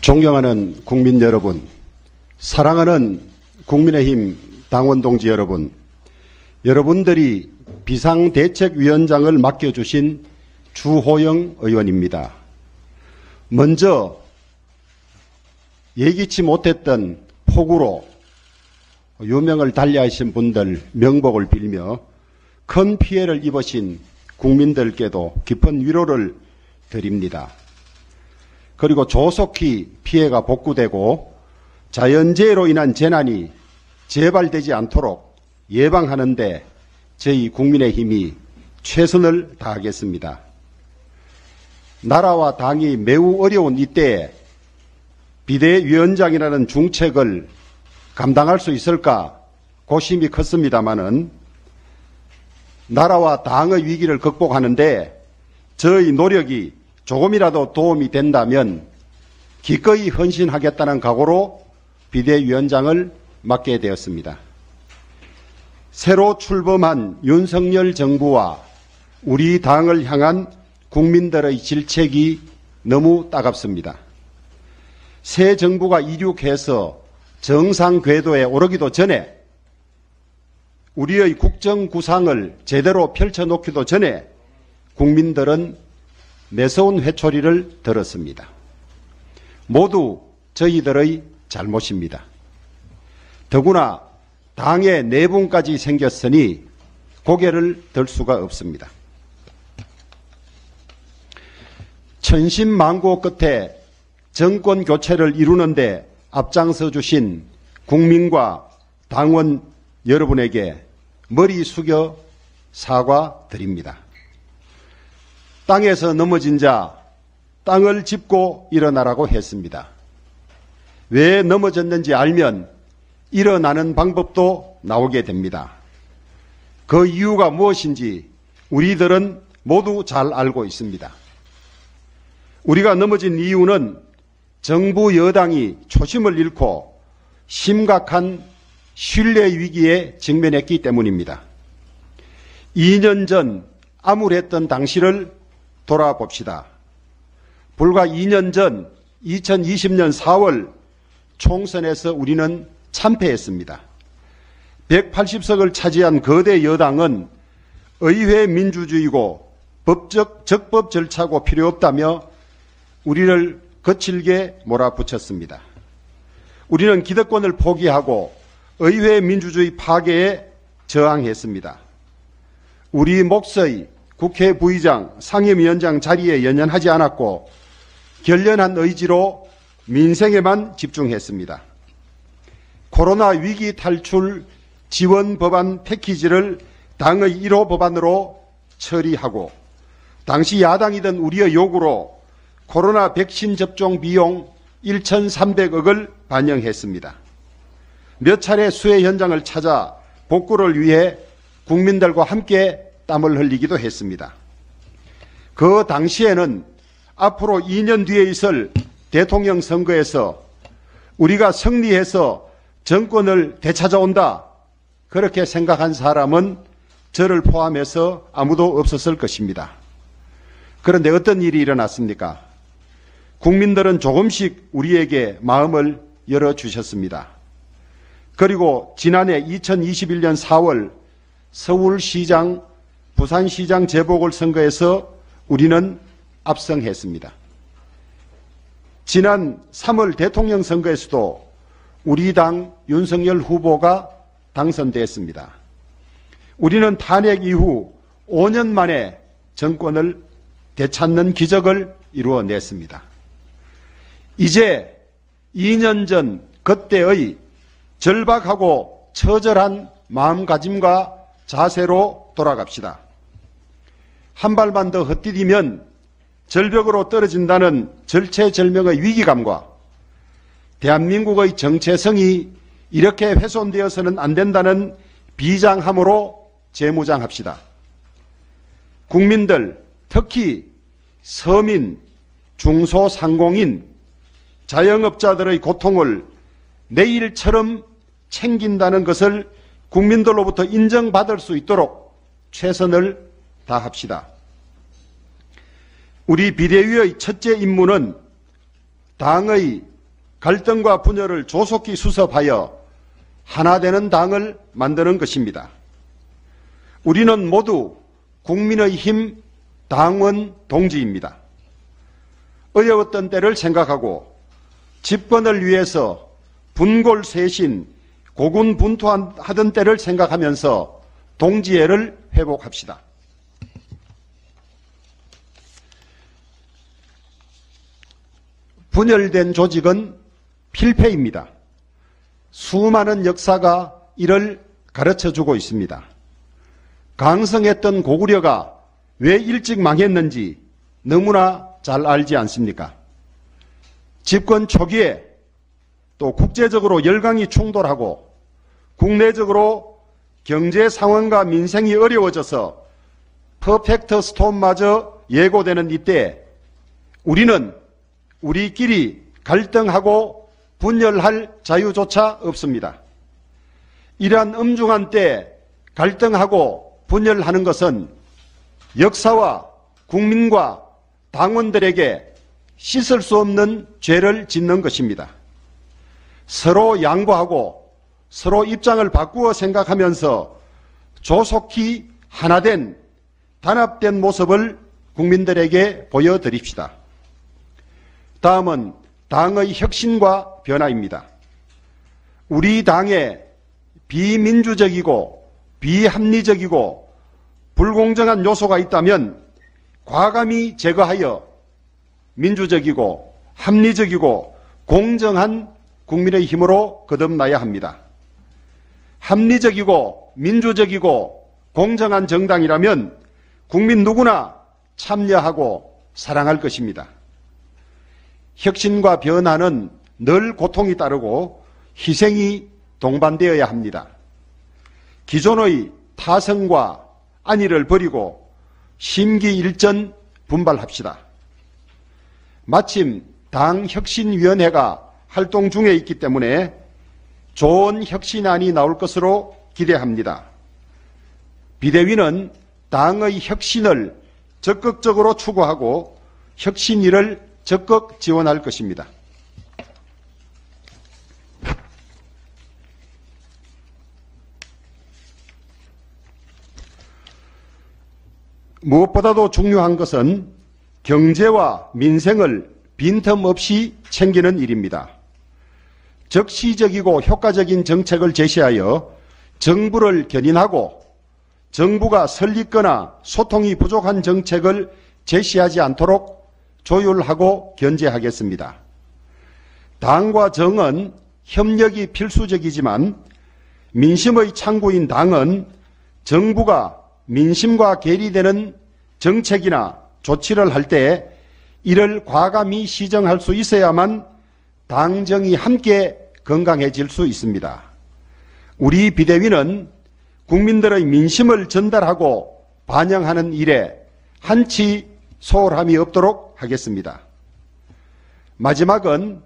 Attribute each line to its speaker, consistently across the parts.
Speaker 1: 존경하는 국민 여러분, 사랑하는 국민의힘 당원 동지 여러분, 여러분들이 비상대책위원장을 맡겨주신 주호영 의원입니다. 먼저 예기치 못했던 폭우로 유명을 달리하신 분들 명복을 빌며 큰 피해를 입으신 국민들께도 깊은 위로를 드립니다. 그리고 조속히 피해가 복구되고 자연재해로 인한 재난이 재발되지 않도록 예방하는 데 저희 국민의힘이 최선을 다하겠습니다. 나라와 당이 매우 어려운 이때에 비대위원장이라는 중책을 감당할 수 있을까 고심이 컸습니다마는 나라와 당의 위기를 극복하는데 저희 노력이 조금이라도 도움이 된다면 기꺼이 헌신하겠다는 각오로 비대위원장을 맡게 되었습니다. 새로 출범한 윤석열 정부와 우리 당을 향한 국민들의 질책이 너무 따갑습니다. 새 정부가 이륙해서 정상 궤도에 오르기도 전에 우리의 국정 구상을 제대로 펼쳐놓기도 전에 국민들은 매서운 회초리를 들었습니다. 모두 저희들의 잘못입니다. 더구나 당의 내분까지 생겼으니 고개를 들 수가 없습니다. 천신만고 끝에 정권 교체를 이루는데 앞장서 주신 국민과 당원 여러분에게 머리 숙여 사과드립니다. 땅에서 넘어진 자 땅을 짚고 일어나라고 했습니다. 왜 넘어졌는지 알면 일어나는 방법도 나오게 됩니다. 그 이유가 무엇인지 우리들은 모두 잘 알고 있습니다. 우리가 넘어진 이유는 정부 여당이 초심을 잃고 심각한 신뢰 위기에 직면했기 때문입니다. 2년 전 암울했던 당시를 돌아봅시다. 불과 2년 전 2020년 4월 총선에서 우리는 참패했습니다. 180석을 차지한 거대 여당은 의회 민주주의고 적법 절차고 필요 없다며 우리를 거칠게 몰아붙였습니다. 우리는 기득권을 포기하고 의회 민주주의 파괴에 저항했습니다. 우리 몫의 국회 부의장, 상임위원장 자리에 연연하지 않았고 결연한 의지로 민생에만 집중했습니다. 코로나 위기 탈출 지원 법안 패키지를 당의 1호 법안으로 처리하고 당시 야당이던 우리의 요구로 코로나 백신 접종 비용 1,300억을 반영했습니다. 몇 차례 수해 현장을 찾아 복구를 위해 국민들과 함께 땀을 흘리기도 했습니다. 그 당시에는 앞으로 2년 뒤에 있을 대통령 선거에서 우리가 승리해서 정권을 되찾아온다 그렇게 생각한 사람은 저를 포함해서 아무도 없었을 것입니다. 그런데 어떤 일이 일어났습니까? 국민들은 조금씩 우리에게 마음을 열어주셨습니다. 그리고 지난해 2021년 4월 서울시장, 부산시장 재보궐선거에서 우리는 압승했습니다. 지난 3월 대통령 선거에서도 우리 당 윤석열 후보가 당선됐습니다. 우리는 탄핵 이후 5년 만에 정권을 되찾는 기적을 이루어냈습니다. 이제 2년 전 그때의 절박하고 처절한 마음가짐과 자세로 돌아갑시다. 한 발만 더 헛디디면 절벽으로 떨어진다는 절체절명의 위기감과 대한민국의 정체성이 이렇게 훼손되어서는 안 된다는 비장함으로 재무장합시다. 국민들, 특히 서민, 중소상공인, 자영업자들의 고통을 내일처럼 챙긴다는 것을 국민들로부터 인정받을 수 있도록 최선을 다합시다. 우리 비대위의 첫째 임무는 당의 갈등과 분열을 조속히 수습하여 하나 되는 당을 만드는 것입니다. 우리는 모두 국민의힘 당원 동지입니다. 어려웠던 때를 생각하고 집권을 위해서 분골쇄신, 고군분투하던 때를 생각하면서 동지애를 회복합시다. 분열된 조직은 필패입니다. 수많은 역사가 이를 가르쳐주고 있습니다. 강성했던 고구려가 왜 일찍 망했는지 너무나 잘 알지 않습니까? 집권 초기에 또 국제적으로 열강이 충돌하고 국내적으로 경제 상황과 민생이 어려워져서 퍼펙트 스톰마저 예고되는 이때 우리는 우리끼리 갈등하고 분열할 자유조차 없습니다. 이러한 엄중한 때 갈등하고 분열하는 것은 역사와 국민과 당원들에게 씻을 수 없는 죄를 짓는 것입니다. 서로 양보하고 서로 입장을 바꾸어 생각하면서 조속히 하나된 단합된 모습을 국민들에게 보여드립시다. 다음은 당의 혁신과 변화입니다. 우리 당에 비민주적이고 비합리적이고 불공정한 요소가 있다면 과감히 제거하여 민주적이고 합리적이고 공정한 국민의힘으로 거듭나야 합니다. 합리적이고 민주적이고 공정한 정당이라면 국민 누구나 참여하고 사랑할 것입니다. 혁신과 변화는 늘 고통이 따르고 희생이 동반되어야 합니다. 기존의 타성과 안위를 버리고 심기일전 분발합시다. 마침 당혁신위원회가 활동 중에 있기 때문에 좋은 혁신안이 나올 것으로 기대합니다. 비대위는 당의 혁신을 적극적으로 추구하고 혁신일을 적극 지원할 것입니다. 무엇보다도 중요한 것은 경제와 민생을 빈틈없이 챙기는 일입니다. 적시적이고 효과적인 정책을 제시하여 정부를 견인하고 정부가 설립거나 소통이 부족한 정책을 제시하지 않도록 조율하고 견제하겠습니다. 당과 정은 협력이 필수적이지만 민심의 창구인 당은 정부가 민심과 괴리되는 정책이나 조치를 할 때 이를 과감히 시정할 수 있어야만 당정이 함께 건강해질 수 있습니다. 우리 비대위는 국민들의 민심을 전달하고 반영하는 일에 한치 소홀함이 없도록 하겠습니다. 마지막은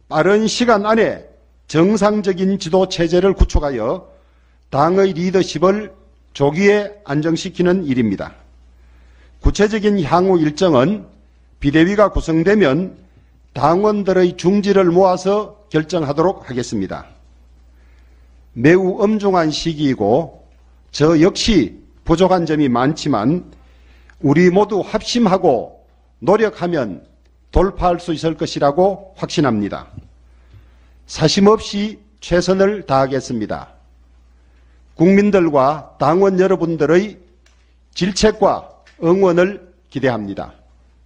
Speaker 1: 빠른 시간 안에 정상적인 지도 체제를 구축하여 당의 리더십을 조기에 안정시키는 일입니다. 구체적인 향후 일정은 비대위가 구성되면 당원들의 중지를 모아서 결정하도록 하겠습니다. 매우 엄중한 시기이고 저 역시 부족한 점이 많지만 우리 모두 합심하고 노력하면 돌파할 수 있을 것이라고 확신합니다. 사심없이 최선을 다하겠습니다. 국민들과 당원 여러분들의 질책과 응원을 기대합니다.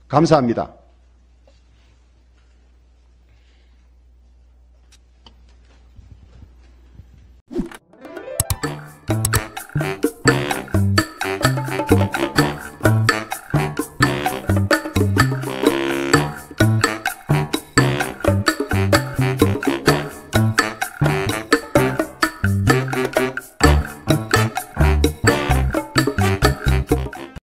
Speaker 1: 감사합니다.